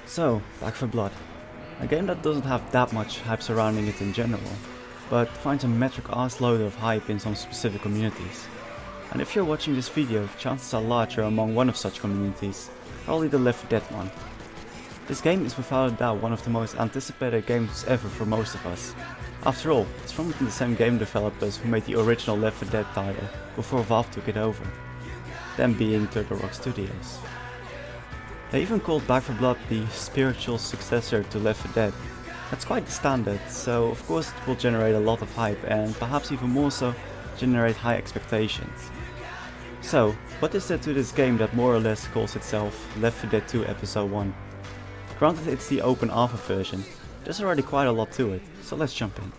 So, Back 4 Blood. A game that doesn't have that much hype surrounding it in general, but finds a metric ass load of hype in some specific communities. And if you're watching this video, chances are large you're among one of such communities, probably the Left 4 Dead one. This game is without a doubt one of the most anticipated games ever for most of us. After all, it's from the same game developers who made the original Left 4 Dead title before Valve took it over, them being Turtle Rock Studios. They even called Back 4 Blood the spiritual successor to Left 4 Dead. That's quite the standard, so of course it will generate a lot of hype and perhaps even more so generate high expectations. So, what is there to this game that more or less calls itself Left 4 Dead 2 Episode 1? Granted, it's the open alpha version, there's already quite a lot to it, so let's jump in.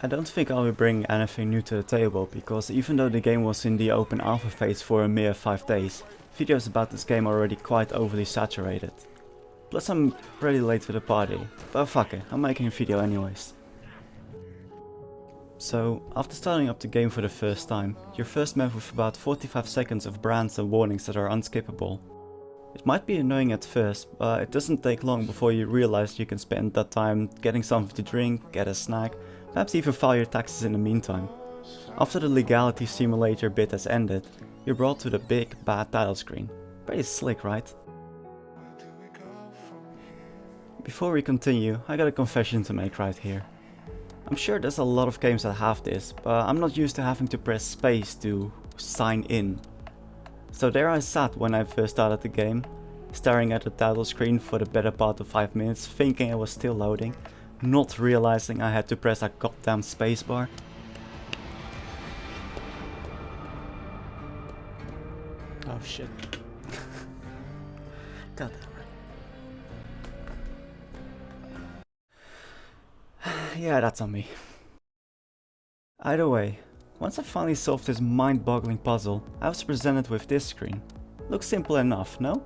I don't think I'll be bringing anything new to the table, because even though the game was in the open alpha phase for a mere 5 days, videos about this game are already quite overly saturated. Plus I'm pretty late to the party, but fuck it, I'm making a video anyways. So, after starting up the game for the first time, you're first met with about 45 seconds of brands and warnings that are unskippable. It might be annoying at first, but it doesn't take long before you realize you can spend that time getting something to drink, get a snack, perhaps even file your taxes in the meantime. After the legality simulator bit has ended, you're brought to the big bad title screen. Pretty slick, right? Before we continue, I got a confession to make right here. I'm sure there's a lot of games that have this, but I'm not used to having to press space to sign in. So there I sat when I first started the game, staring at the title screen for the better part of 5 minutes, thinking it was still loading, not realizing I had to press a goddamn spacebar. Oh shit. God damn it. Yeah, that's on me. Either way, once I finally solved this mind-boggling puzzle, I was presented with this screen. Looks simple enough, no?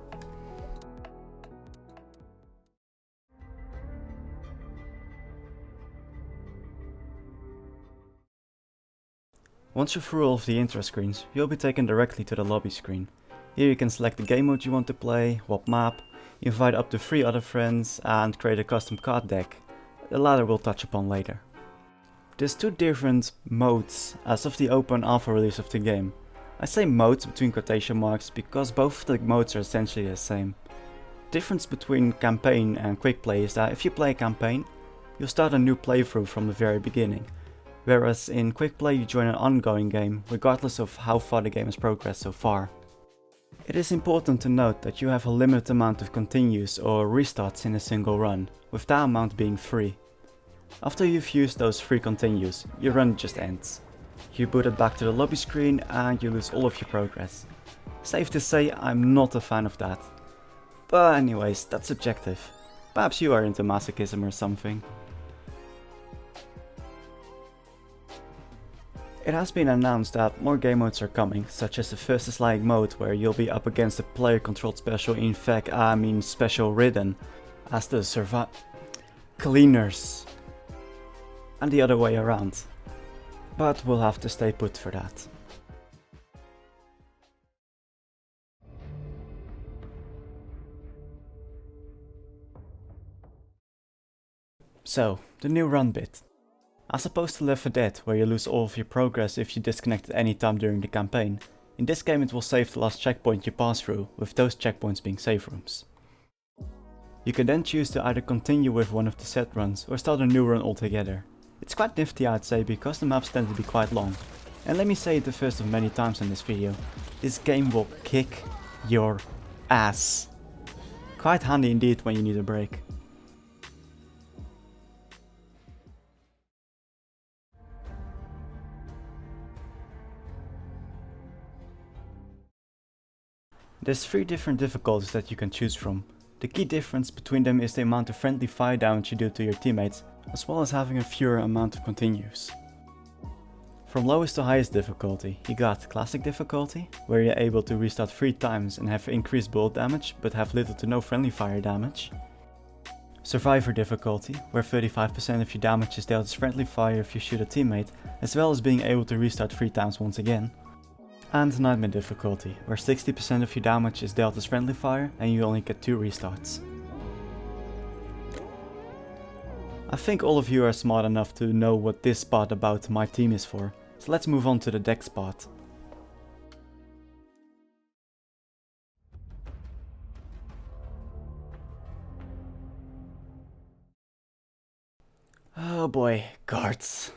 Once you're through all of the intro screens, you'll be taken directly to the lobby screen. Here you can select the game mode you want to play, what map, invite up to 3 other friends and create a custom card deck. The latter we'll touch upon later. There's 2 different modes as of the open alpha release of the game. I say modes between quotation marks because both of the modes are essentially the same. The difference between campaign and quick play is that if you play a campaign, you'll start a new playthrough from the very beginning. Whereas in quick play you join an ongoing game, regardless of how far the game has progressed so far. It is important to note that you have a limited amount of continues or restarts in a single run, with that amount being 3. After you've used those 3 continues, your run just ends. You boot it back to the lobby screen and you lose all of your progress. Safe to say I'm not a fan of that. But anyways, that's subjective. Perhaps you are into masochism or something. It has been announced that more game modes are coming, such as the versus like mode where you'll be up against a player controlled special, in fact I mean special Ridden, as the cleaners. And the other way around. But we'll have to stay put for that. So, the new run bit. As opposed to Left 4 Dead, where you lose all of your progress if you disconnect at any time during the campaign, in this game it will save the last checkpoint you pass through, with those checkpoints being save rooms. You can then choose to either continue with one of the set runs or start a new run altogether. It's quite nifty I'd say, because the maps tend to be quite long. And let me say it the first of many times in this video, this game will kick your ass. Quite handy indeed when you need a break. There's 3 different difficulties that you can choose from. The key difference between them is the amount of friendly fire damage you do to your teammates, as well as having a fewer amount of continues. From lowest to highest difficulty, you got classic difficulty, where you're able to restart 3 times and have increased bullet damage, but have little to no friendly fire damage. Survivor difficulty, where 35% of your damage is dealt as friendly fire if you shoot a teammate, as well as being able to restart 3 times once again. And Nightmare difficulty, where 60% of your damage is dealt as friendly fire and you only get 2 restarts. I think all of you are smart enough to know what this part about my team is for, so let's move on to the dex part. Oh boy, cards.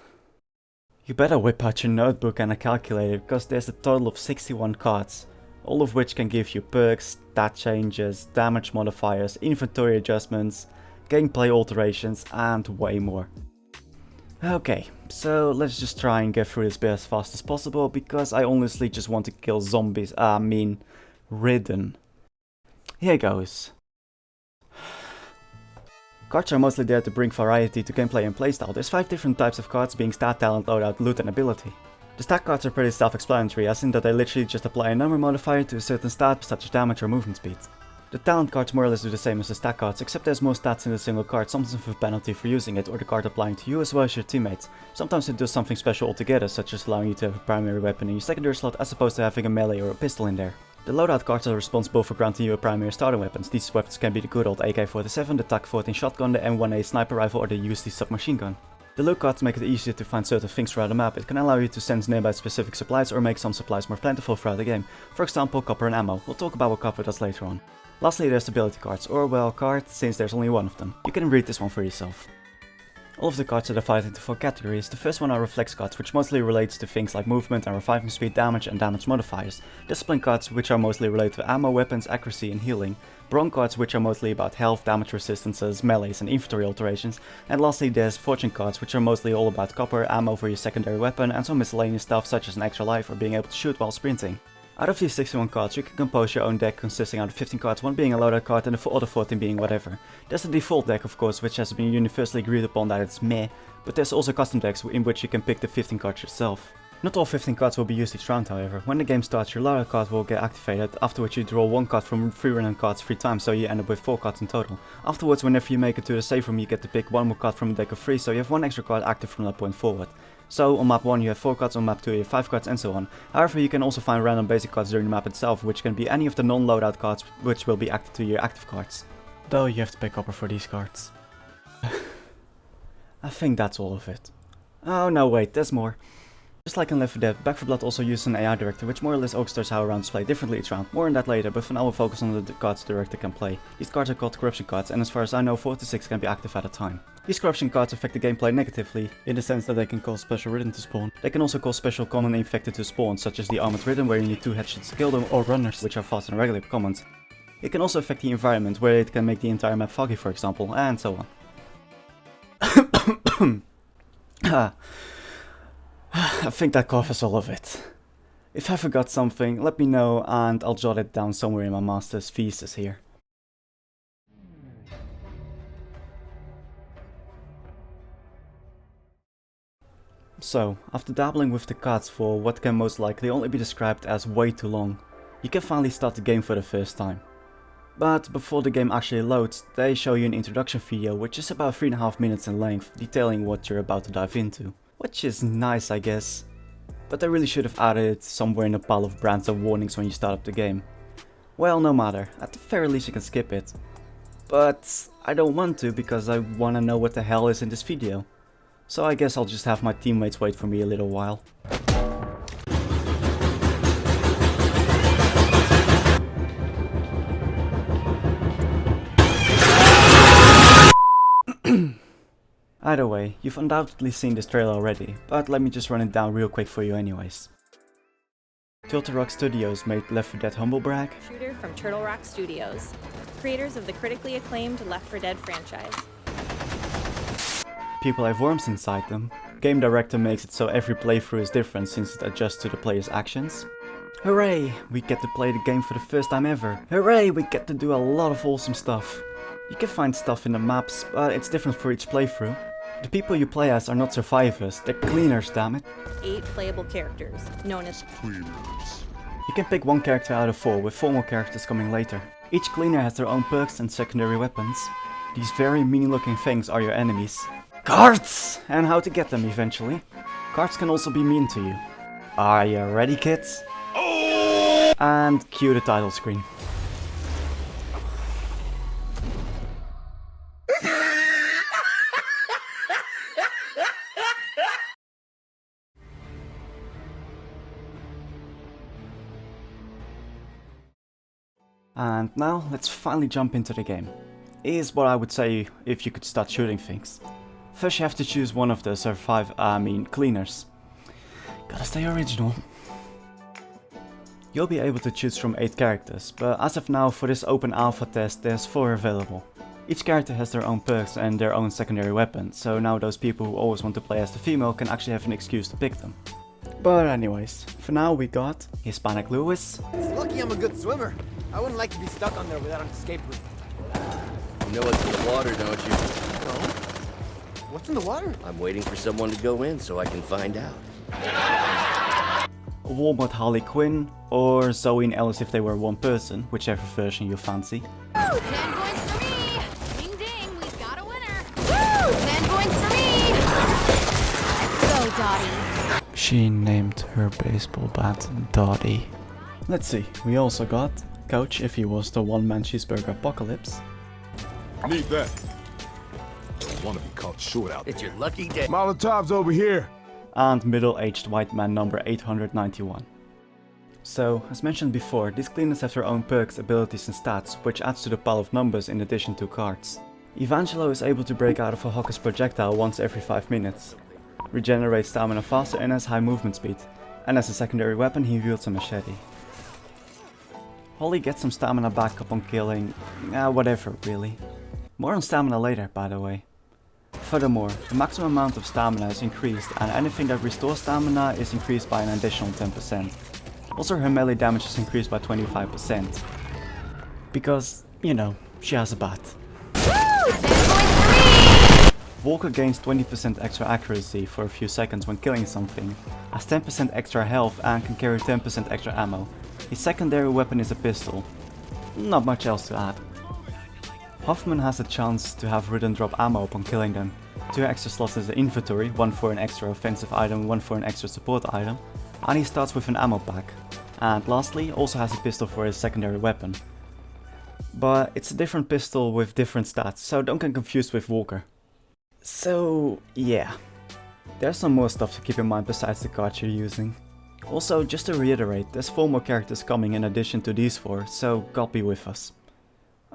You better whip out your notebook and a calculator, because there's a total of 61 cards, all of which can give you perks, stat changes, damage modifiers, inventory adjustments, gameplay alterations and way more. Okay, so let's just try and get through this bit as fast as possible, because I honestly just want to kill zombies, Ridden. Here goes. Cards are mostly there to bring variety to gameplay and playstyle. There's 5 different types of cards, being stat, talent, loadout, loot and ability. The stat cards are pretty self-explanatory, as in that they literally just apply a number modifier to a certain stat, such as damage or movement speed. The talent cards more or less do the same as the stat cards, except there's more stats in the single card, sometimes with a penalty for using it or the card applying to you as well as your teammates. Sometimes it does something special altogether, such as allowing you to have a primary weapon in your secondary slot as opposed to having a melee or a pistol in there. The loadout cards are responsible for granting you a primary starting weapons. These weapons can be the good old AK-47, the TAC-14 shotgun, the M1A sniper rifle or the USD submachine gun. The loot cards make it easier to find certain things throughout the map. It can allow you to sense nearby specific supplies or make some supplies more plentiful throughout the game. For example, copper and ammo. We'll talk about what copper does later on. Lastly, there's ability cards, or well, cards, since there's only one of them. You can read this one for yourself. All of the cards are divided into 4 categories. The first one are reflex cards, which mostly relates to things like movement and reviving speed, damage and damage modifiers. Discipline cards, which are mostly related to ammo, weapons, accuracy and healing. Brawn cards, which are mostly about health, damage resistances, melees and inventory alterations. And lastly there's fortune cards, which are mostly all about copper, ammo for your secondary weapon and some miscellaneous stuff such as an extra life or being able to shoot while sprinting. Out of these 61 cards, you can compose your own deck consisting out of 15 cards, one being a loadout card and the other 14 being whatever. There's the default deck of course, which has been universally agreed upon that it's meh, but there's also custom decks in which you can pick the 15 cards yourself. Not all 15 cards will be used each round however. When the game starts, your loadout card will get activated, after which you draw 1 card from 3 random cards 3 times, so you end up with 4 cards in total. Afterwards, whenever you make it to the save room, you get to pick 1 more card from a deck of 3, so you have 1 extra card active from that point forward. So on map 1 you have 4 cards, on map 2 you have 5 cards and so on. However, you can also find random basic cards during the map itself, which can be any of the non-loadout cards which will be active to your active cards. Though you have to pay copper for these cards. I think that's all of it. Oh no, wait, there's more. Just like in Left 4 Dead, Back 4 Blood also uses an AI director, which more or less orchestrates how rounds play differently each round. More on that later, but for now we'll focus on the cards the director can play. These cards are called corruption cards, and as far as I know 4 to 6 can be active at a time. These corruption cards affect the gameplay negatively, in the sense that they can cause special Ridden to spawn. They can also cause special common infected to spawn, such as the armored Ridden where you need 2 headshots to kill them, or runners, which are faster than regular commons. It can also affect the environment, where it can make the entire map foggy for example, and so on. I think that covers all of it. If I forgot something, let me know and I'll jot it down somewhere in my master's thesis here. So, after dabbling with the cards for what can most likely only be described as way too long, you can finally start the game for the first time. But before the game actually loads, they show you an introduction video which is about 3.5 minutes in length, detailing what you're about to dive into. Which is nice I guess, but they really should have added it somewhere in a pile of brands and warnings when you start up the game. Well, no matter, at the very least you can skip it. But I don't want to because I wanna know what the hell is in this video. So I guess I'll just have my teammates wait for me a little while. Either way, you've undoubtedly seen this trailer already, but let me just run it down real quick for you anyways. Turtle Rock Studios made Left 4 Dead Humble Brag. Shooter from Turtle Rock Studios, creators of the critically acclaimed Left 4 Dead franchise. People have worms inside them. Game director makes it so every playthrough is different since it adjusts to the player's actions. Hooray! We get to play the game for the first time ever. Hooray! We get to do a lot of awesome stuff. You can find stuff in the maps, but it's different for each playthrough. The people you play as are not survivors, they're cleaners, damn it. 8 playable characters, known as Cleaners. You can pick 1 character out of 4, with 4 more characters coming later. Each cleaner has their own perks and secondary weapons. These very mean looking things are your enemies. Cards! And how to get them eventually. Cards can also be mean to you. Are you ready, kids? And cue the title screen. And now let's finally jump into the game. Here's what I would say if you could start shooting things. First you have to choose one of the cleaners. Gotta stay original. You'll be able to choose from 8 characters, but as of now for this open alpha test there's 4 available. Each character has their own perks and their own secondary weapon, so now those people who always want to play as the female can actually have an excuse to pick them. But anyways, for now we got Hispanic Lewis. It's lucky I'm a good swimmer. I wouldn't like to be stuck on there without an escape route. You know what's in the water, don't you? No? What's in the water? I'm waiting for someone to go in so I can find out. Walmart Harley Quinn, or Zoe and Alice if they were one person, whichever version you fancy. Woo! 10 points for me! Ding ding, we've got a winner! Woo! 10 points for me! Go, Dottie! She named her baseball bat Dottie. Let's see, we also got Coach if he was the one-man cheeseburger apocalypse. Need that. Don't want to be caught short out there. It's your lucky day. Molotov's over here. And middle-aged white man number 891. So, as mentioned before, these cleaners have their own perks, abilities and stats, which adds to the pile of numbers in addition to cards. Evangelo is able to break out of a Hawker's projectile once every 5 minutes, regenerates stamina faster and has high movement speed, and as a secondary weapon he wields a machete. Holly gets some stamina back upon killing, whatever really. More on stamina later, by the way. Furthermore, the maximum amount of stamina is increased and anything that restores stamina is increased by an additional 10%. Also her melee damage is increased by 25%. Because, you know, she has a bat. Walker gains 20% extra accuracy for a few seconds when killing something, has 10% extra health and can carry 10% extra ammo. His secondary weapon is a pistol. Not much else to add. Hoffman has a chance to have Ridden drop ammo upon killing them. 2 extra slots in the inventory, 1 for an extra offensive item, 1 for an extra support item, and he starts with an ammo pack. And lastly, also has a pistol for his secondary weapon. But it's a different pistol with different stats, so don't get confused with Walker. So yeah, there's some more stuff to keep in mind besides the cards you're using. Also, just to reiterate, there's 4 more characters coming in addition to these 4, so God be with us.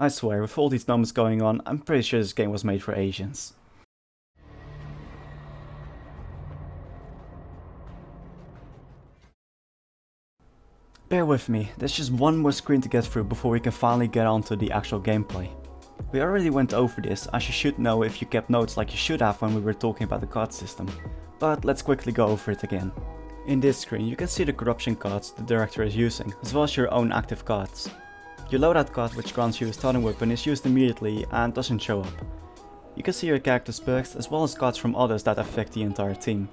I swear, with all these numbers going on, I'm pretty sure this game was made for Asians. Bear with me, there's just one more screen to get through before we can finally get on to the actual gameplay. We already went over this, as you should know if you kept notes like you should have when we were talking about the card system. But let's quickly go over it again. In this screen you can see the corruption cards the director is using, as well as your own active cards. Your loadout card, which grants you a starting weapon, is used immediately and doesn't show up. You can see your character's perks as well as cards from others that affect the entire team.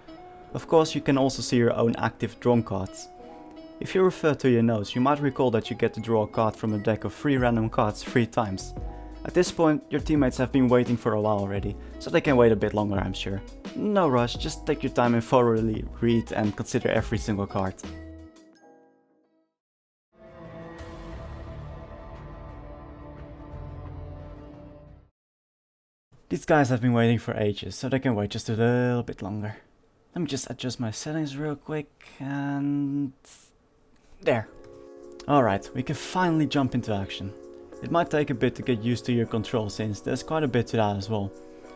Of course you can also see your own active drawn cards. If you refer to your notes, you might recall that you get to draw a card from a deck of 3 random cards 3 times. At this point your teammates have been waiting for a while already, so they can wait a bit longer I'm sure. No rush, just take your time and thoroughly read and consider every single card. These guys have been waiting for ages, so they can wait just a little bit longer. Let me just adjust my settings real quick and... there. Alright, we can finally jump into action. It might take a bit to get used to your control since there's quite a bit to that as well.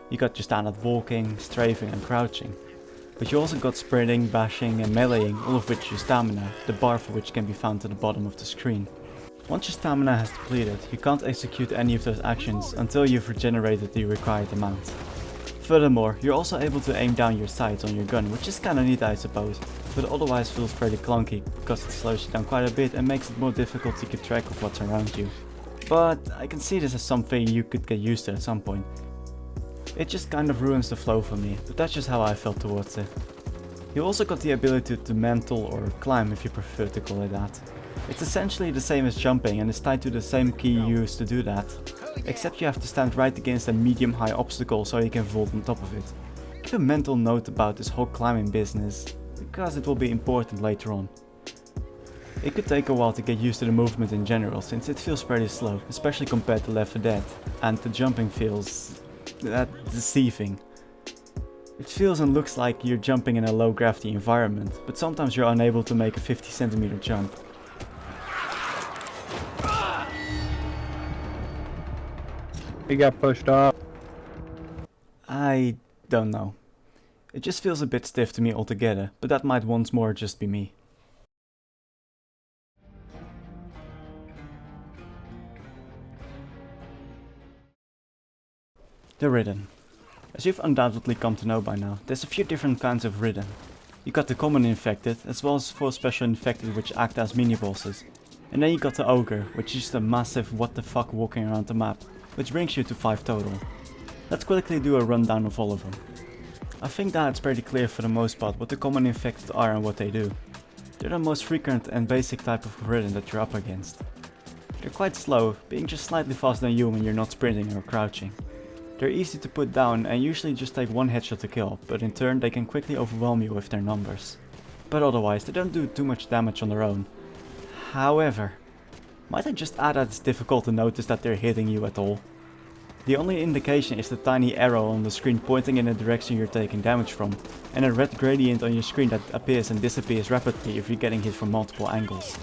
You got your standard walking, strafing and crouching. But you also got sprinting, bashing and meleeing, all of which use stamina, the bar for which can be found at the bottom of the screen. Once your stamina has depleted, you can't execute any of those actions until you've regenerated the required amount. Furthermore, you're also able to aim down your sights on your gun, which is kinda neat I suppose, but otherwise feels pretty clunky because it slows you down quite a bit and makes it more difficult to keep track of what's around you. But I can see this as something you could get used to at some point. It just kind of ruins the flow for me, but that's just how I felt towards it. You also got the ability to mantle or climb if you prefer to call it that. It's essentially the same as jumping and is tied to the same key used to do that, except you have to stand right against a medium-high obstacle so you can vault on top of it. Keep a mental note about this whole climbing business, because it will be important later on. It could take a while to get used to the movement in general, since it feels pretty slow, especially compared to Left 4 Dead, and the jumping feels deceiving. It feels and looks like you're jumping in a low gravity environment, but sometimes you're unable to make a 50 centimeter jump. He got pushed off. I don't know. It just feels a bit stiff to me altogether, but that might once more just be me. The Ridden. As you've undoubtedly come to know by now, there's a few different kinds of Ridden. You got the common infected, as well as 4 special infected which act as mini-bosses. And then you got the ogre, which is just a massive what the fuck walking around the map, which brings you to 5 total. Let's quickly do a rundown of all of them. I think that it's pretty clear for the most part what the common infected are and what they do. They're the most frequent and basic type of Ridden that you're up against. They're quite slow, being just slightly faster than you when you're not sprinting or crouching. They're easy to put down and usually just take one headshot to kill, but in turn they can quickly overwhelm you with their numbers. But otherwise they don't do too much damage on their own. However, might I just add that it's difficult to notice that they're hitting you at all? The only indication is the tiny arrow on the screen pointing in the direction you're taking damage from, and a red gradient on your screen that appears and disappears rapidly if you're getting hit from multiple angles.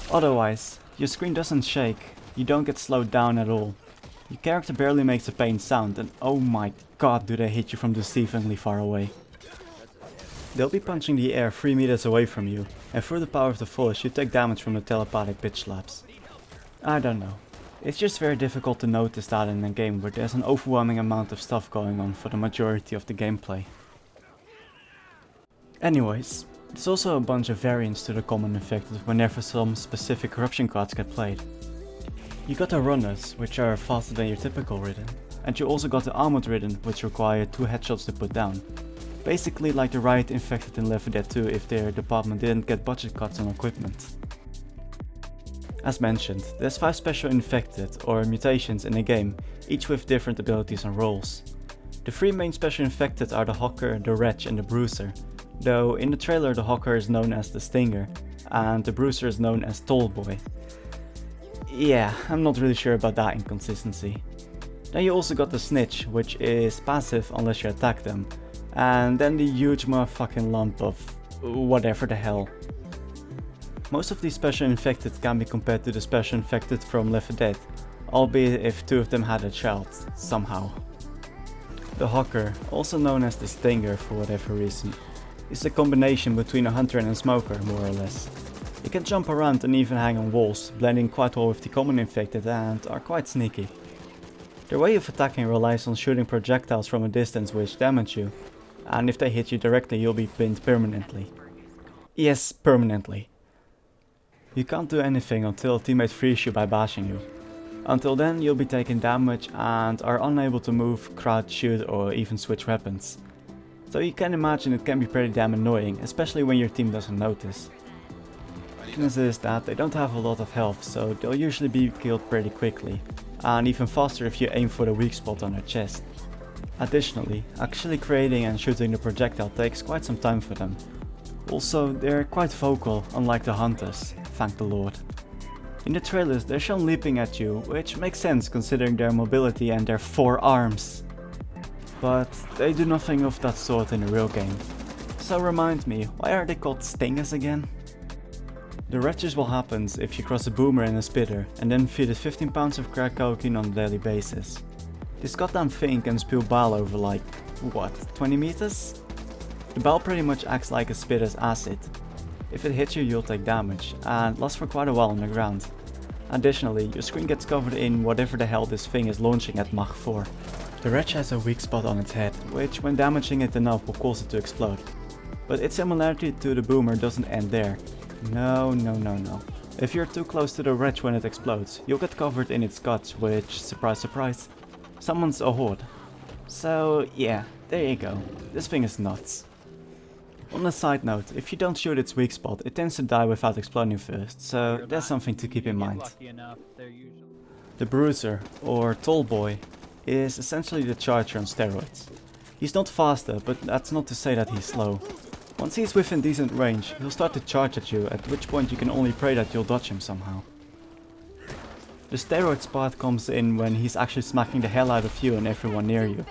Otherwise, your screen doesn't shake, you don't get slowed down at all. Your character barely makes a pain sound, and oh my god do they hit you from deceivingly far away. They'll be punching the air 3 meters away from you, and through the power of the force you take damage from the telepathic bitch slaps. I don't know, it's just very difficult to notice that in a game where there's an overwhelming amount of stuff going on for the majority of the gameplay. Anyways, there's also a bunch of variants to the common infected whenever some specific corruption cards get played. You got the runners, which are faster than your typical Ridden, and you also got the armored Ridden, which require 2 headshots to put down. Basically like the riot infected in Left 4 Dead 2 if their department didn't get budget cuts on equipment. As mentioned, there's 5 special infected or mutations in the game, each with different abilities and roles. The 3 main special infected are the Hawker, the Wretch and the Bruiser, though in the trailer the Hawker is known as the Stinger and the Bruiser is known as Tallboy. Yeah, I'm not really sure about that inconsistency. Then you also got the Snitch, which is passive unless you attack them, and then the huge motherfucking lump of whatever the hell. Most of these special infected can be compared to the special infected from Left 4 Dead, albeit if 2 of them had a child, somehow. The Hawker, also known as the Stinger for whatever reason, is a combination between a hunter and a smoker, more or less. You can jump around and even hang on walls, blending quite well with the common infected and are quite sneaky. Their way of attacking relies on shooting projectiles from a distance which damage you, and if they hit you directly you'll be pinned permanently. Yes, permanently. You can't do anything until a teammate frees you by bashing you. Until then you'll be taking damage and are unable to move, crouch, shoot or even switch weapons. So you can imagine it can be pretty damn annoying, especially when your team doesn't notice. The weakness is that they don't have a lot of health, so they'll usually be killed pretty quickly, and even faster if you aim for the weak spot on their chest. Additionally, actually creating and shooting the projectile takes quite some time for them. Also, they're quite vocal, unlike the hunters, thank the lord. In the trailers they're shown leaping at you, which makes sense considering their mobility and their 4 arms. But they do nothing of that sort in the real game. So remind me, why are they called stingers again? The wretches will happen if you cross a boomer and a spitter and then feed it 15 pounds of crack cocaine on a daily basis. This goddamn thing can spew bile over like, what, 20 meters? The bile pretty much acts like a spitter's acid. If it hits you you'll take damage and lasts for quite a while on the ground. Additionally, your screen gets covered in whatever the hell this thing is launching at Mach 4. The wretch has a weak spot on its head, which when damaging it enough will cause it to explode. But its similarity to the boomer doesn't end there. No. If you're too close to the wretch when it explodes, you'll get covered in its guts, which, surprise surprise, summons a horde. So yeah, there you go, this thing is nuts. On a side note, if you don't shoot its weak spot, it tends to die without exploding first, so that's something to keep in mind. The Bruiser, or Tall Boy, is essentially the Charger on steroids. He's not faster, but that's not to say that he's slow. Once he's within decent range, he'll start to charge at you, at which point you can only pray that you'll dodge him somehow. The steroids part comes in when he's actually smacking the hell out of you and everyone near you.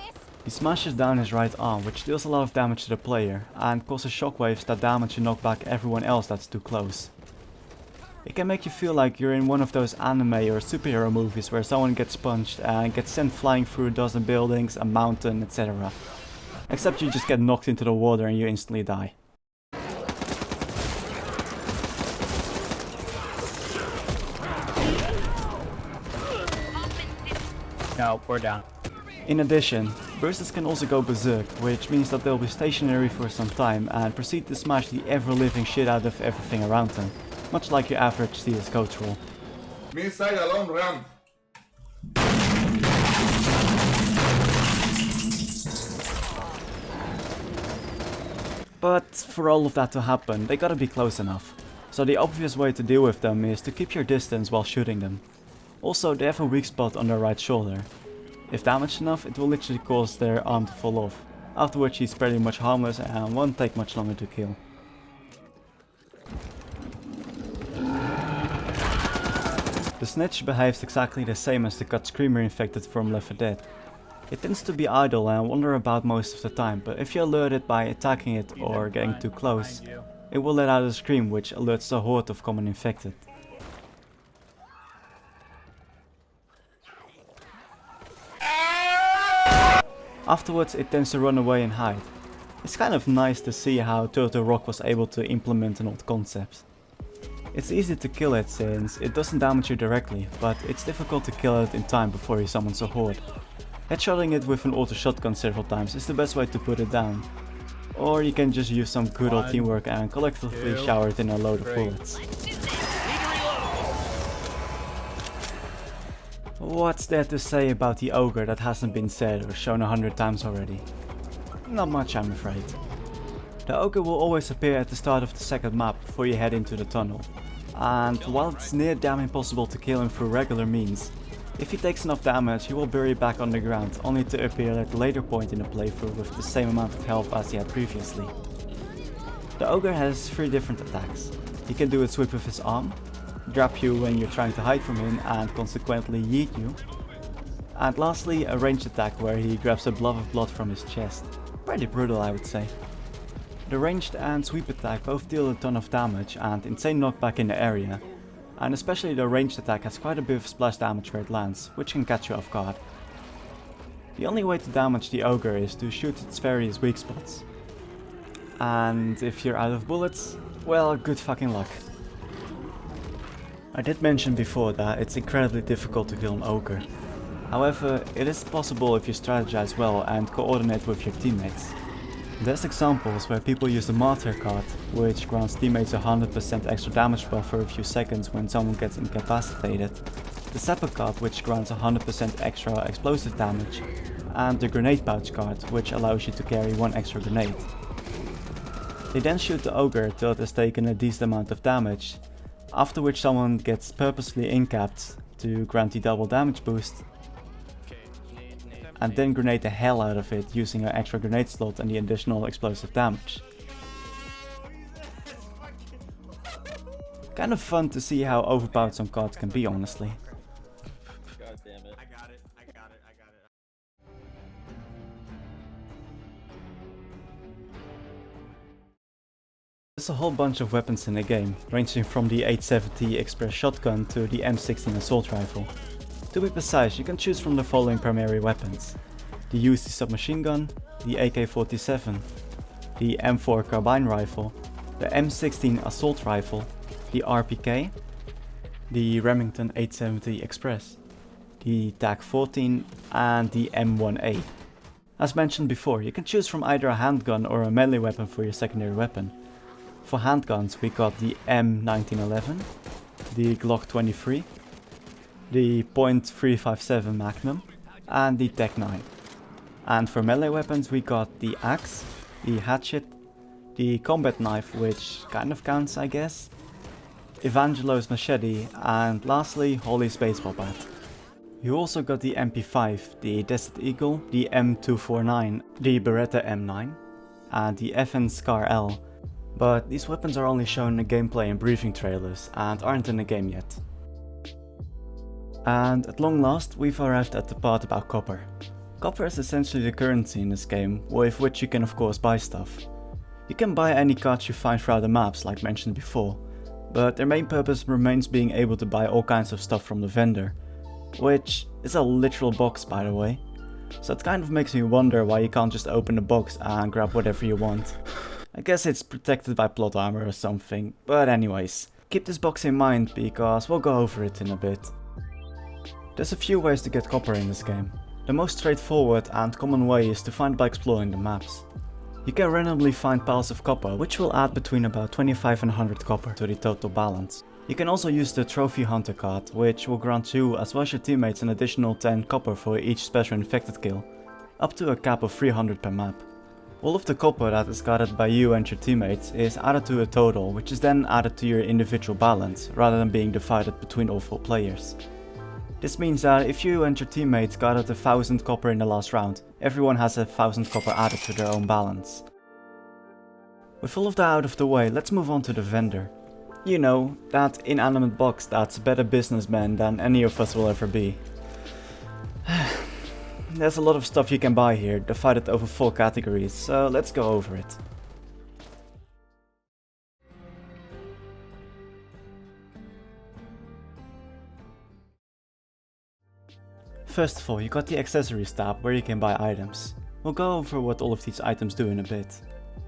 He smashes down his right arm, which deals a lot of damage to the player, and causes shockwaves that damage and knock back everyone else that's too close. It can make you feel like you're in one of those anime or superhero movies where someone gets punched and gets sent flying through a dozen buildings, a mountain, etc. Except you just get knocked into the water and you instantly die. No, we're down. In addition, bursters can also go berserk, which means that they'll be stationary for some time and proceed to smash the ever-living shit out of everything around them, much like your average CSGO troll. Missile alone, run. But for all of that to happen, they gotta be close enough. So the obvious way to deal with them is to keep your distance while shooting them. Also, they have a weak spot on their right shoulder. If damaged enough, it will literally cause their arm to fall off, after which he's pretty much harmless and won't take much longer to kill. The Snitch behaves exactly the same as the Cut Screamer infected from Left 4 Dead. It tends to be idle and wander about most of the time, but if you alert it by attacking it or getting too close, it will let out a scream which alerts the horde of common infected. Afterwards it tends to run away and hide. It's kind of nice to see how Turtle Rock was able to implement an old concept. It's easy to kill it since it doesn't damage you directly, but it's difficult to kill it in time before he summons a horde. Headshotting it with an auto shotgun several times is the best way to put it down. Or you can just use some good old teamwork and collectively shower it in a load of bullets. What's there to say about the ogre that hasn't been said or shown 100 times already? Not much, I'm afraid. The ogre will always appear at the start of the second map before you head into the tunnel. And while it's near damn impossible to kill him through regular means, if he takes enough damage he will bury back on the ground, only to appear at a later point in the playthrough with the same amount of health as he had previously. The ogre has 3 different attacks. He can do a sweep with his arm, grab you when you're trying to hide from him and consequently yeet you, and lastly a ranged attack where he grabs a blob of blood from his chest. Pretty brutal, I would say. The ranged and sweep attack both deal a ton of damage and insane knockback in the area, and especially the ranged attack has quite a bit of splash damage where it lands, which can catch you off guard. The only way to damage the ogre is to shoot its various weak spots. And if you're out of bullets, well, good fucking luck. I did mention before that it's incredibly difficult to kill an ogre. However, it is possible if you strategize well and coordinate with your teammates. There's examples where people use the Martyr card, which grants teammates a 100% extra damage buff for a few seconds when someone gets incapacitated, the Sapper card, which grants 100% extra explosive damage, and the Grenade Pouch card, which allows you to carry 1 extra grenade. They then shoot the ogre till it has taken a decent amount of damage, after which someone gets purposely incapped to grant the double damage boost, and then grenade the hell out of it using an extra grenade slot and the additional explosive damage. Kind of fun to see how overpowered some cards can be, honestly. God damn it. I got it. There's a whole bunch of weapons in the game, ranging from the 870 Express Shotgun to the M16 Assault Rifle. To be precise, you can choose from the following primary weapons: the Uzi submachine gun, the AK-47, the M4 Carbine Rifle, the M16 Assault Rifle, the RPK, the Remington 870 Express, the TAC-14 and the M1A. As mentioned before, you can choose from either a handgun or a melee weapon for your secondary weapon. For handguns we got the M1911, the Glock 23, the .357 Magnum, and the Tech 9. And for melee weapons we got the axe, the hatchet, the combat knife, which kind of counts I guess, Evangelo's machete, and lastly Holly's baseball bat. You also got the MP5, the Desert Eagle, the M249, the Beretta M9, and the FN Scar L, but these weapons are only shown in the gameplay and briefing trailers and aren't in the game yet. And at long last we've arrived at the part about copper. Copper is essentially the currency in this game, with which you can of course buy stuff. You can buy any cards you find throughout the maps like mentioned before, but their main purpose remains being able to buy all kinds of stuff from the vendor, which is a literal box by the way. So it kind of makes me wonder why you can't just open the box and grab whatever you want. I guess it's protected by plot armor or something, but anyways, keep this box in mind because we'll go over it in a bit. There's a few ways to get copper in this game. The most straightforward and common way is to find by exploring the maps. You can randomly find piles of copper, which will add between about 25 and 100 copper to the total balance. You can also use the Trophy Hunter card, which will grant you as well as your teammates an additional 10 copper for each special infected kill, up to a cap of 300 per map. All of the copper that is gathered by you and your teammates is added to a total, which is then added to your individual balance, rather than being divided between all 4 players. This means that if you and your teammates gathered 1000 copper in the last round, everyone has 1000 copper added to their own balance. With all of that out of the way, let's move on to the vendor. You know, that inanimate box that's a better businessman than any of us will ever be. There's a lot of stuff you can buy here, divided over 4 categories, so let's go over it. First of all, you got the accessories tab where you can buy items. We'll go over what all of these items do in a bit.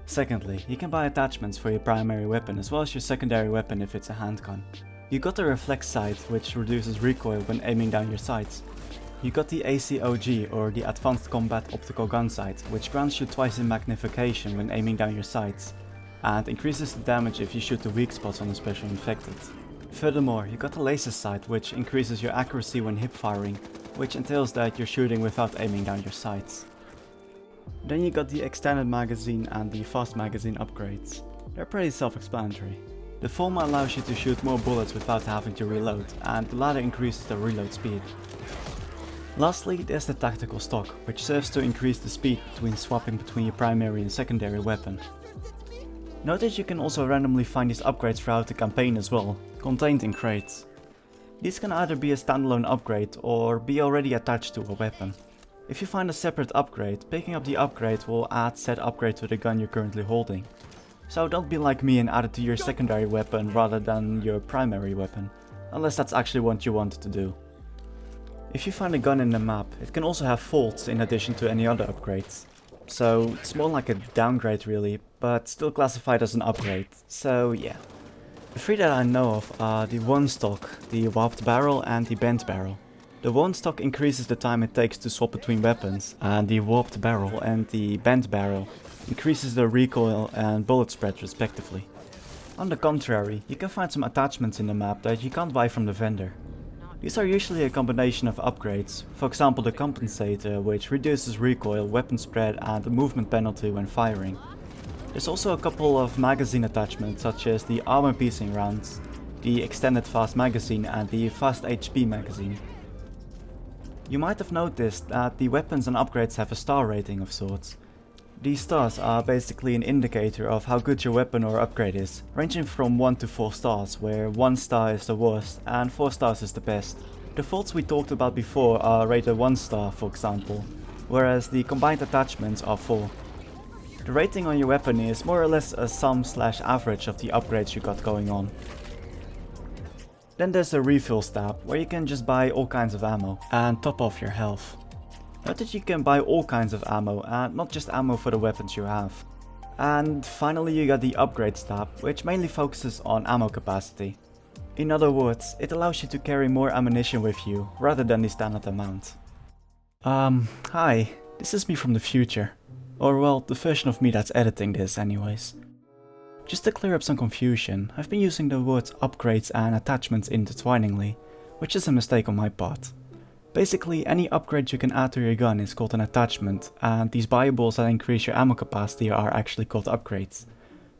Secondly, you can buy attachments for your primary weapon as well as your secondary weapon if it's a handgun. You got the reflex sight, which reduces recoil when aiming down your sights. You got the ACOG or the Advanced Combat Optical Gun Sight, which grants you twice the magnification when aiming down your sights, and increases the damage if you shoot the weak spots on a special infected. Furthermore, you got the laser sight, which increases your accuracy when hip firing, which entails that you're shooting without aiming down your sights. Then you got the extended magazine and the fast magazine upgrades. They're pretty self-explanatory. The former allows you to shoot more bullets without having to reload, and the latter increases the reload speed. Lastly, there's the tactical stock, which serves to increase the speed between swapping between your primary and secondary weapon. Note that you can also randomly find these upgrades throughout the campaign as well, contained in crates. These can either be a standalone upgrade or be already attached to a weapon. If you find a separate upgrade, picking up the upgrade will add said upgrade to the gun you're currently holding. So don't be like me and add it to your secondary weapon rather than your primary weapon, unless that's actually what you want to do. If you find a gun in the map, it can also have faults in addition to any other upgrades. So it's more like a downgrade really, but still classified as an upgrade, so yeah. The 3 that I know of are the one stock, the warped barrel and the bent barrel. The one stock increases the time it takes to swap between weapons, and the warped barrel and the bent barrel increases the recoil and bullet spread respectively. On the contrary, you can find some attachments in the map that you can't buy from the vendor. These are usually a combination of upgrades, for example the compensator, which reduces recoil, weapon spread and a movement penalty when firing. There's also a couple of magazine attachments such as the armor piercing rounds, the extended fast magazine and the fast HP magazine. You might have noticed that the weapons and upgrades have a star rating of sorts. These stars are basically an indicator of how good your weapon or upgrade is, ranging from 1 to 4 stars, where 1 star is the worst and 4 stars is the best. The faults we talked about before are rated 1 star for example, whereas the combined attachments are 4. The rating on your weapon is more or less a sum/average of the upgrades you got going on. Then there's the refills tab, where you can just buy all kinds of ammo and top off your health. Note that you can buy all kinds of ammo and not just ammo for the weapons you have. And finally you got the upgrades tab, which mainly focuses on ammo capacity. In other words, it allows you to carry more ammunition with you rather than the standard amount. Hi, this is me from the future. Or well, the version of me that's editing this anyways. Just to clear up some confusion, I've been using the words upgrades and attachments intertwiningly, which is a mistake on my part. Basically, any upgrade you can add to your gun is called an attachment, and these buyables that increase your ammo capacity are actually called upgrades.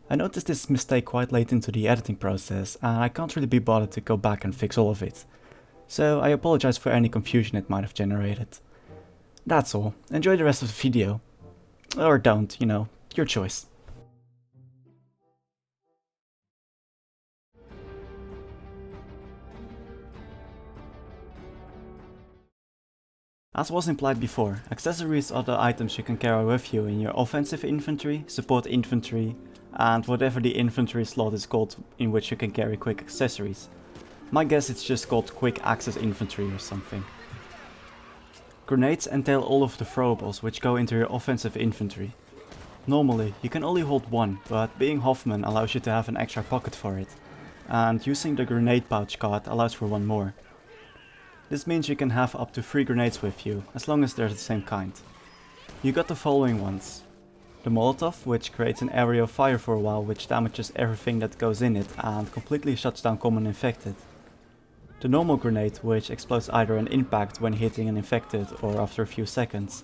I noticed this mistake quite late into the editing process, and I can't really be bothered to go back and fix all of it. So I apologize for any confusion it might have generated. That's all, enjoy the rest of the video. Or don't, you know, your choice. As was implied before, accessories are the items you can carry with you in your offensive inventory, support inventory, and whatever the inventory slot is called in which you can carry quick accessories. My guess it's just called quick access inventory or something. Grenades entail all of the throwables which go into your offensive inventory. Normally you can only hold one, but being Hoffman allows you to have an extra pocket for it, and using the grenade pouch card allows for one more. This means you can have up to 3 grenades with you, as long as they're the same kind. You got the following ones. The Molotov, which creates an area of fire for a while which damages everything that goes in it and completely shuts down common infected. The normal grenade, which explodes either an impact when hitting an infected or after a few seconds.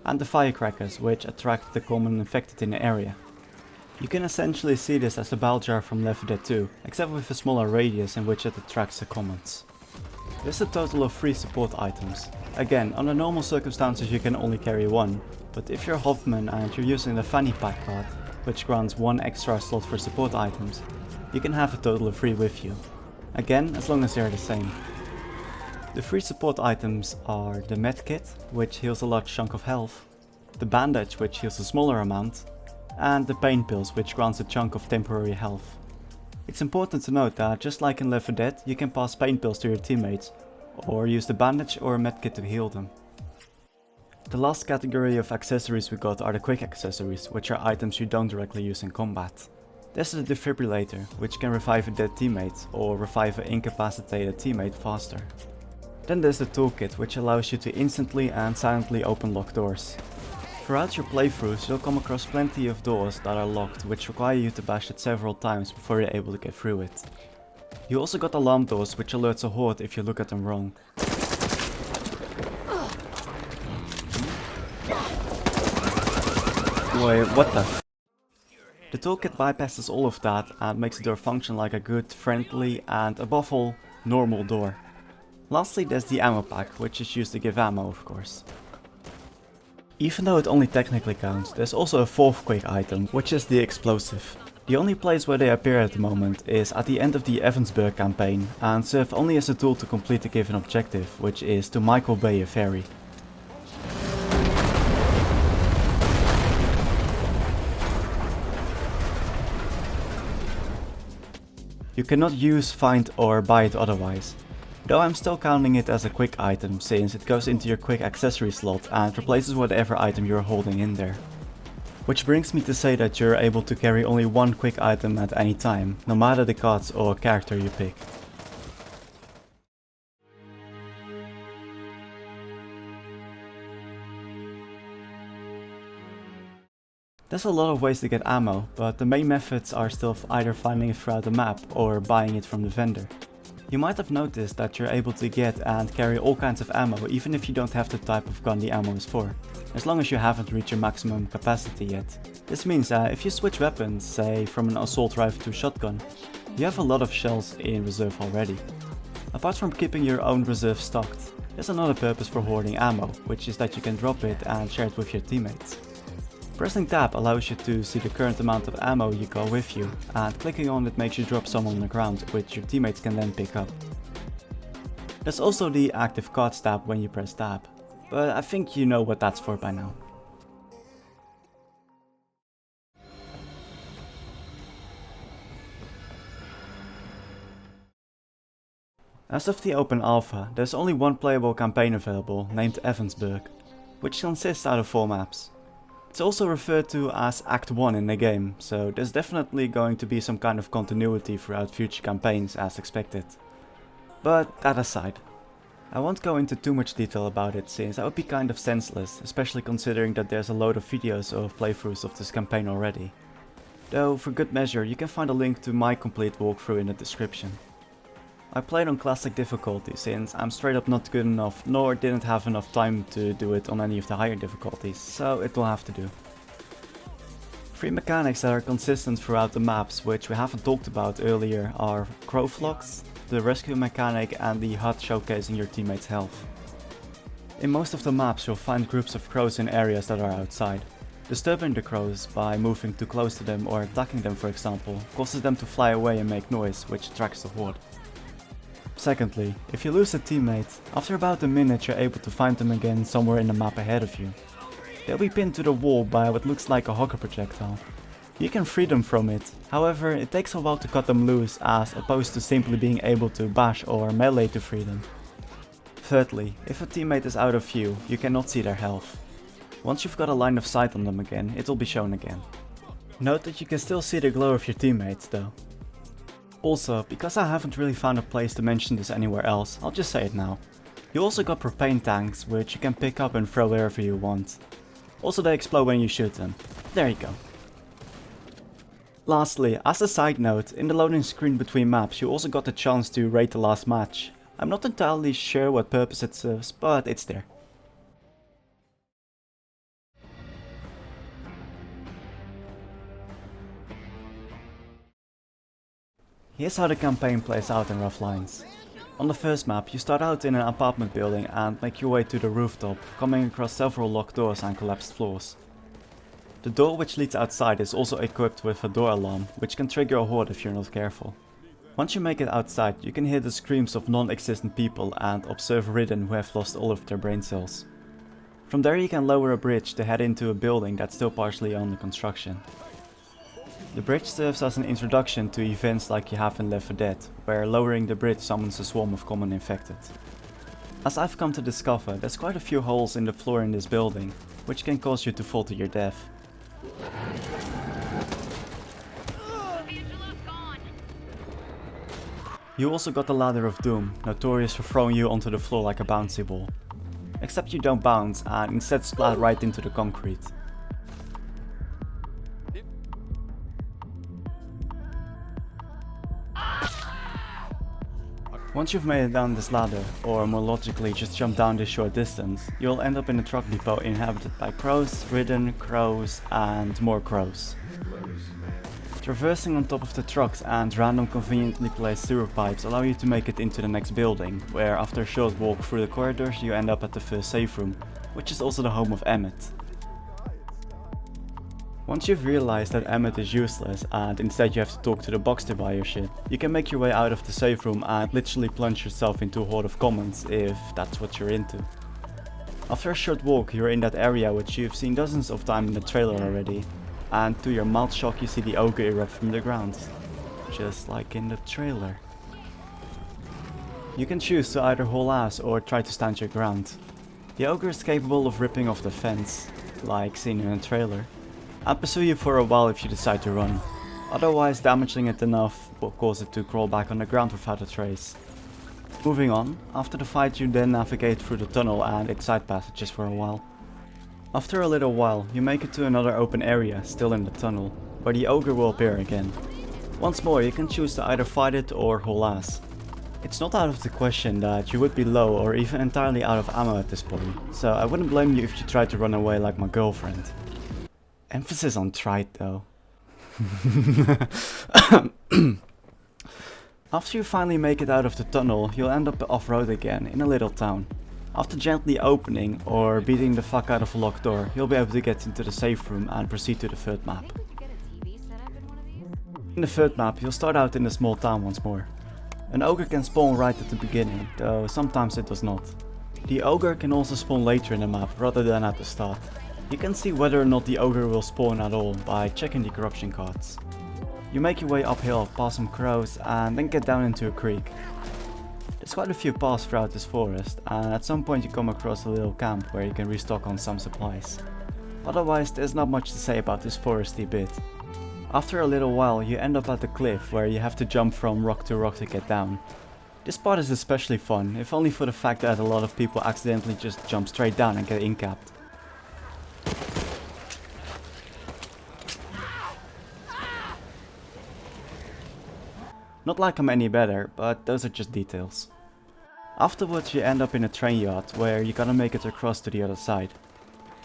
And the firecrackers, which attract the common infected in the area. You can essentially see this as a bell jar from Left 4 Dead 2, except with a smaller radius in which it attracts the commons. There's a total of 3 support items. Again, under normal circumstances you can only carry one, but if you're Hoffman and you're using the fanny pack card, which grants 1 extra slot for support items, you can have a total of 3 with you. Again, as long as they are the same. The 3 support items are the medkit, which heals a large chunk of health, the bandage, which heals a smaller amount, and the pain pills, which grants a chunk of temporary health. It's important to note that just like in Left 4 Dead, you can pass pain pills to your teammates, or use the bandage or a medkit to heal them. The last category of accessories we got are the quick accessories, which are items you don't directly use in combat. There's the defibrillator, which can revive a dead teammate, or revive an incapacitated teammate faster. Then there's the toolkit, which allows you to instantly and silently open locked doors. Throughout your playthroughs you'll come across plenty of doors that are locked which require you to bash it several times before you're able to get through it. You also got alarm doors which alerts a horde if you look at them wrong. Wait, what the f? The toolkit bypasses all of that and makes the door function like a good, friendly and above all, normal door. Lastly there's the ammo pack, which is used to give ammo of course. Even though it only technically counts, there's also a 4th quick item, which is the explosive. The only place where they appear at the moment is at the end of the Evansburg campaign and serve only as a tool to complete a given objective, which is to Michael Bay a ferry. You cannot use, find or buy it otherwise. Though I'm still counting it as a quick item since it goes into your quick accessory slot and replaces whatever item you're holding in there. Which brings me to say that you're able to carry only 1 quick item at any time, no matter the cards or character you pick. There's a lot of ways to get ammo, but the main methods are still either finding it throughout the map or buying it from the vendor. You might have noticed that you're able to get and carry all kinds of ammo even if you don't have the type of gun the ammo is for, as long as you haven't reached your maximum capacity yet. This means that if you switch weapons, say from an assault rifle to shotgun, you have a lot of shells in reserve already. Apart from keeping your own reserve stocked, there's another purpose for hoarding ammo, which is that you can drop it and share it with your teammates. Pressing tab allows you to see the current amount of ammo you got with you, and clicking on it makes you drop some on the ground, which your teammates can then pick up. There's also the active cards tab when you press tab, but I think you know what that's for by now. As of the open alpha, there's only one playable campaign available, named Evansburg, which consists out of 4 maps. It's also referred to as Act 1 in the game, so there's definitely going to be some kind of continuity throughout future campaigns as expected. But that aside, I won't go into too much detail about it since that would be kind of senseless, especially considering that there's a load of videos of playthroughs of this campaign already. Though for good measure you can find a link to my complete walkthrough in the description. I played on classic difficulty since I'm straight up not good enough nor didn't have enough time to do it on any of the higher difficulties, so it will have to do. 3 mechanics that are consistent throughout the maps which we haven't talked about earlier are crow flocks, the rescue mechanic and the HUD showcasing your teammates' health. In most of the maps you'll find groups of crows in areas that are outside. Disturbing the crows by moving too close to them or attacking them for example causes them to fly away and make noise, which attracts the horde. Secondly, if you lose a teammate, after about a minute you're able to find them again somewhere in the map ahead of you. They'll be pinned to the wall by what looks like a hogger projectile. You can free them from it, however it takes a while to cut them loose as opposed to simply being able to bash or melee to free them. Thirdly, if a teammate is out of view, you cannot see their health. Once you've got a line of sight on them again, it will be shown again. Note that you can still see the glow of your teammates though. Also, because I haven't really found a place to mention this anywhere else, I'll just say it now. You also got propane tanks, which you can pick up and throw wherever you want. Also they explode when you shoot them. There you go. Lastly, as a side note, in the loading screen between maps you also got the chance to rate the last match. I'm not entirely sure what purpose it serves, but it's there. Here's how the campaign plays out in rough lines. On the first map you start out in an apartment building and make your way to the rooftop, coming across several locked doors and collapsed floors. The door which leads outside is also equipped with a door alarm, which can trigger a horde if you're not careful. Once you make it outside you can hear the screams of non-existent people and observe Ridden who have lost all of their brain cells. From there you can lower a bridge to head into a building that's still partially under construction. The bridge serves as an introduction to events like you have in Left 4 Dead, where lowering the bridge summons a swarm of common infected. As I've come to discover, there's quite a few holes in the floor in this building, which can cause you to fall to your death. You also got the Ladder of Doom, notorious for throwing you onto the floor like a bouncy ball. Except you don't bounce and instead splat right into the concrete. Once you've made it down this ladder, or more logically just jump down this short distance, you'll end up in a truck depot inhabited by crows, Ridden, crows and more crows. Traversing on top of the trucks and random conveniently placed sewer pipes allow you to make it into the next building, where after a short walk through the corridors you end up at the first safe room, which is also the home of Emmett. Once you've realized that Emmett is useless and instead you have to talk to the box to buy your shit, you can make your way out of the safe room and literally plunge yourself into a horde of commons if that's what you're into. After a short walk you're in that area which you've seen dozens of times in the trailer already, and to your mild shock you see the ogre erupt from the ground, just like in the trailer. You can choose to either haul ass or try to stand your ground. The ogre is capable of ripping off the fence, like seen in a trailer, and pursue you for a while if you decide to run. Otherwise damaging it enough will cause it to crawl back on the ground without a trace. Moving on, after the fight you then navigate through the tunnel and its side passages for a while. After a little while you make it to another open area, still in the tunnel, where the ogre will appear again. Once more you can choose to either fight it or haul ass. It's not out of the question that you would be low or even entirely out of ammo at this point, so I wouldn't blame you if you tried to run away like my girlfriend. Emphasis on tried though. After you finally make it out of the tunnel, you'll end up off-road again in a little town. After gently opening or beating the fuck out of a locked door, you'll be able to get into the safe room and proceed to the third map. In the third map, you'll start out in a small town once more. An ogre can spawn right at the beginning, though sometimes it does not. The ogre can also spawn later in the map rather than at the start. You can see whether or not the ogre will spawn at all by checking the corruption cards. You make your way uphill past some crows and then get down into a creek. There's quite a few paths throughout this forest and at some point you come across a little camp where you can restock on some supplies. Otherwise there's not much to say about this foresty bit. After a little while you end up at the cliff where you have to jump from rock to rock to get down. This part is especially fun, if only for the fact that a lot of people accidentally just jump straight down and get incapped. Not like I'm any better, but those are just details. Afterwards you end up in a train yard, where you gotta make it across to the other side.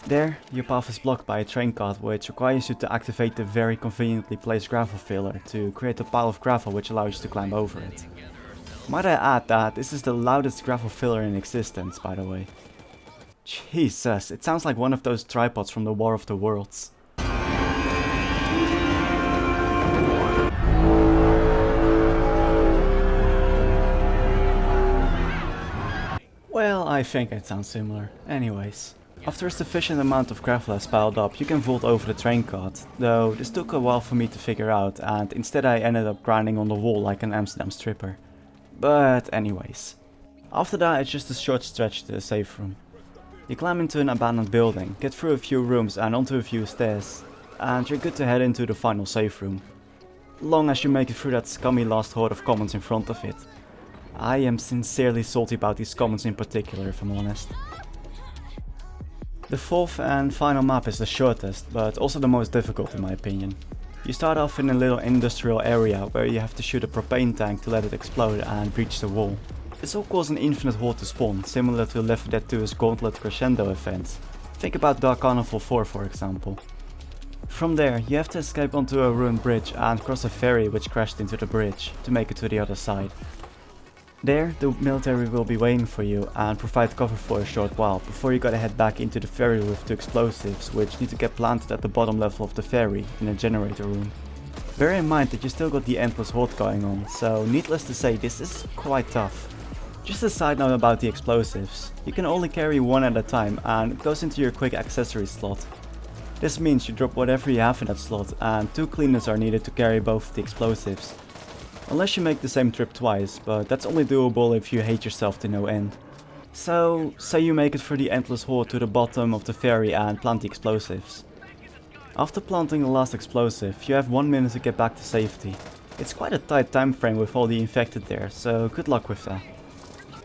There, your path is blocked by a train cart, which requires you to activate the very conveniently placed gravel filler to create a pile of gravel which allows you to climb over it. Might I add that this is the loudest gravel filler in existence, by the way. Jesus, it sounds like one of those tripods from the War of the Worlds. Well, I think it sounds similar. Anyways. After a sufficient amount of gravel has piled up, you can vault over the train cart, though this took a while for me to figure out, and instead I ended up grinding on the wall like an Amsterdam stripper. But anyways. After that it's just a short stretch to the safe room. You climb into an abandoned building, get through a few rooms and onto a few stairs, and you're good to head into the final safe room. Long as you make it through that scummy last horde of commons in front of it. I am sincerely salty about these commons in particular, if I'm honest. The fourth and final map is the shortest, but also the most difficult in my opinion. You start off in a little industrial area where you have to shoot a propane tank to let it explode and breach the wall. This will cause an infinite horde to spawn, similar to Left 4 Dead 2's Gauntlet Crescendo events. Think about Dark Carnival 4 for example. From there you have to escape onto a ruined bridge and cross a ferry which crashed into the bridge to make it to the other side. There, the military will be waiting for you and provide cover for a short while before you gotta head back into the ferry with 2 explosives which need to get planted at the bottom level of the ferry in a generator room. Bear in mind that you still got the endless horde going on, so needless to say this is quite tough. Just a side note about the explosives, you can only carry 1 at a time and it goes into your quick accessories slot. This means you drop whatever you have in that slot and 2 cleaners are needed to carry both the explosives. Unless you make the same trip twice, but that's only doable if you hate yourself to no end. So, say you make it through the endless horde to the bottom of the ferry and plant the explosives. After planting the last explosive, you have 1 minute to get back to safety. It's quite a tight time frame with all the infected there, so good luck with that.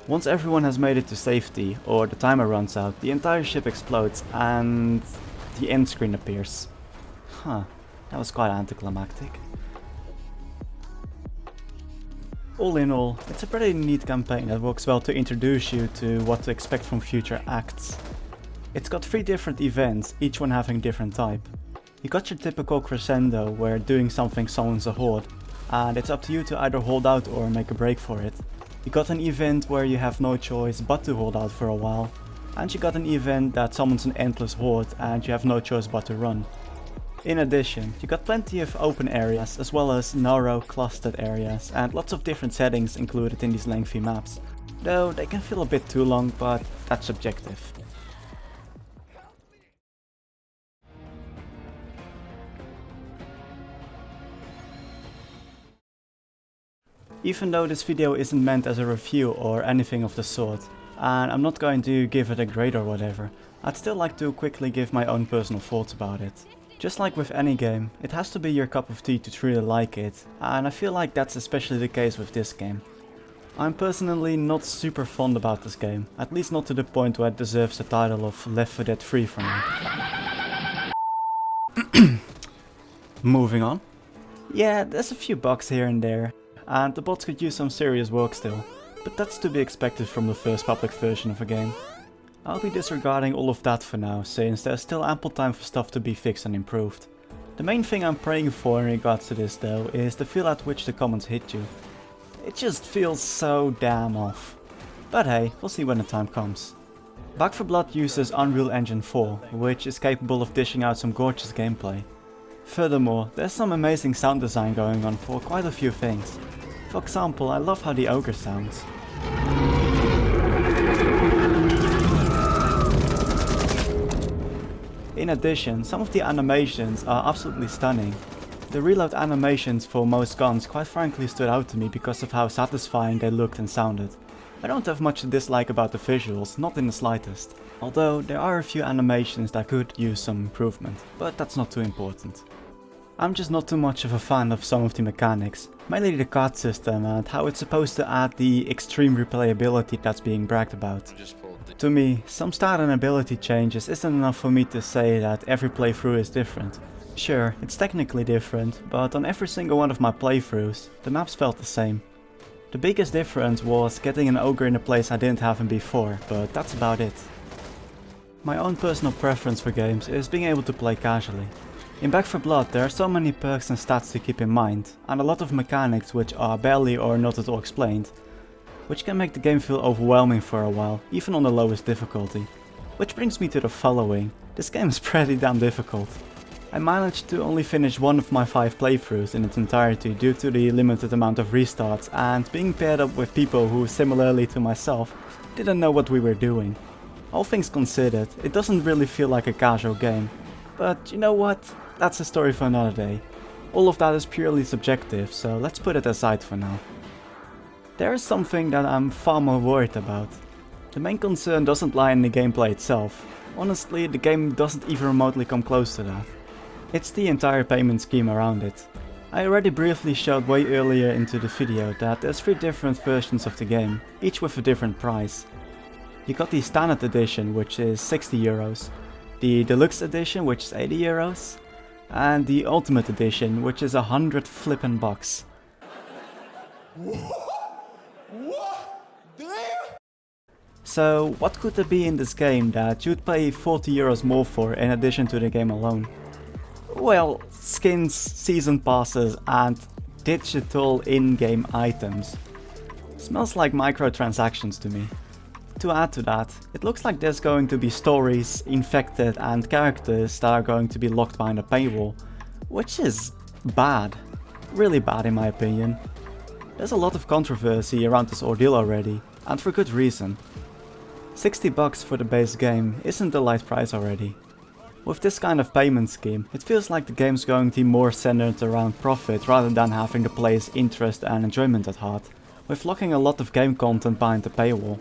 Once everyone has made it to safety, or the timer runs out, the entire ship explodes and the end screen appears. Huh, that was quite anticlimactic. All in all, it's a pretty neat campaign that works well to introduce you to what to expect from future acts. It's got 3 different events, each one having a different type. You got your typical crescendo where doing something summons a horde, and it's up to you to either hold out or make a break for it. You got an event where you have no choice but to hold out for a while, and you got an event that summons an endless horde and you have no choice but to run. In addition, you got plenty of open areas as well as narrow clustered areas and lots of different settings included in these lengthy maps, though they can feel a bit too long, but that's subjective. Even though this video isn't meant as a review or anything of the sort, and I'm not going to give it a grade or whatever, I'd still like to quickly give my own personal thoughts about it. Just like with any game, it has to be your cup of tea to truly like it, and I feel like that's especially the case with this game. I'm personally not super fond about this game, at least not to the point where it deserves the title of Left 4 Dead 3 for me. Moving on. Yeah, there's a few bugs here and there, and the bots could use some serious work still, but that's to be expected from the first public version of a game. I'll be disregarding all of that for now, since there's still ample time for stuff to be fixed and improved. The main thing I'm praying for in regards to this though is the feel at which the comments hit you. It just feels so damn off. But hey, we'll see when the time comes. Back 4 Blood uses Unreal Engine 4, which is capable of dishing out some gorgeous gameplay. Furthermore, there's some amazing sound design going on for quite a few things. For example, I love how the ogre sounds. In addition, some of the animations are absolutely stunning. The reload animations for most guns quite frankly stood out to me because of how satisfying they looked and sounded. I don't have much to dislike about the visuals, not in the slightest. Although there are a few animations that could use some improvement, but that's not too important. I'm just not too much of a fan of some of the mechanics, mainly the card system and how it's supposed to add the extreme replayability that's being bragged about. To me, some stat and ability changes isn't enough for me to say that every playthrough is different. Sure, it's technically different, but on every single one of my playthroughs, the maps felt the same. The biggest difference was getting an ogre in a place I didn't have him before, but that's about it. My own personal preference for games is being able to play casually. In Back 4 Blood there are so many perks and stats to keep in mind, and a lot of mechanics which are barely or not at all explained, which can make the game feel overwhelming for a while, even on the lowest difficulty. Which brings me to the following: this game is pretty damn difficult. I managed to only finish one of my 5 playthroughs in its entirety due to the limited amount of restarts and being paired up with people who, similarly to myself, didn't know what we were doing. All things considered, it doesn't really feel like a casual game. But you know what? That's a story for another day. All of that is purely subjective, so let's put it aside for now. There is something that I'm far more worried about. The main concern doesn't lie in the gameplay itself. Honestly, the game doesn't even remotely come close to that. It's the entire payment scheme around it. I already briefly showed way earlier into the video that there's 3 different versions of the game, each with a different price. You got the standard edition, which is 60 euros, the deluxe edition, which is 80 euros, and the ultimate edition, which is 100 flippin' bucks. So what could there be in this game that you'd pay 40 euros more for in addition to the game alone? Well, skins, season passes and digital in-game items. Smells like microtransactions to me. To add to that, it looks like there's going to be stories, infected and characters that are going to be locked behind a paywall, which is bad. Really bad in my opinion. There's a lot of controversy around this ordeal already, and for good reason. 60 bucks for the base game isn't a light price already. With this kind of payment scheme, it feels like the game's going to be more centered around profit rather than having the player's interest and enjoyment at heart, with locking a lot of game content behind the paywall.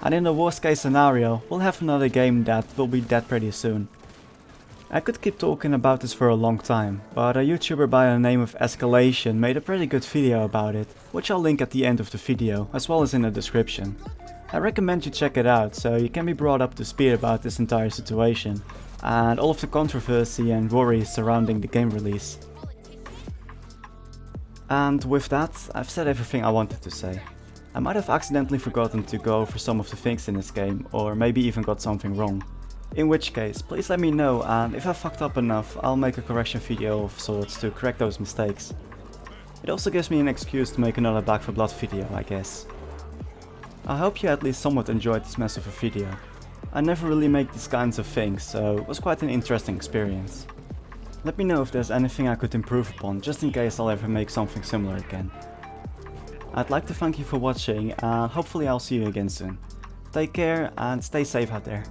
And in the worst case scenario, we'll have another game that will be dead pretty soon. I could keep talking about this for a long time, but a YouTuber by the name of Escalation made a pretty good video about it, which I'll link at the end of the video, as well as in the description. I recommend you check it out, so you can be brought up to speed about this entire situation, and all of the controversy and worries surrounding the game release. And with that, I've said everything I wanted to say. I might have accidentally forgotten to go over some of the things in this game, or maybe even got something wrong. In which case, please let me know, and if I fucked up enough, I'll make a correction video of sorts to correct those mistakes. It also gives me an excuse to make another Back 4 Blood video, I guess. I hope you at least somewhat enjoyed this mess of a video. I never really make these kinds of things, so it was quite an interesting experience. Let me know if there's anything I could improve upon, just in case I'll ever make something similar again. I'd like to thank you for watching, and hopefully I'll see you again soon. Take care and stay safe out there.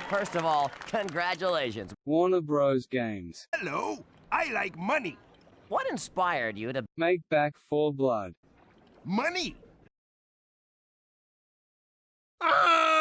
First of all, congratulations. Warner Bros. Games. Hello, I like money. What inspired you to Make Back 4 Blood. Money! Ah!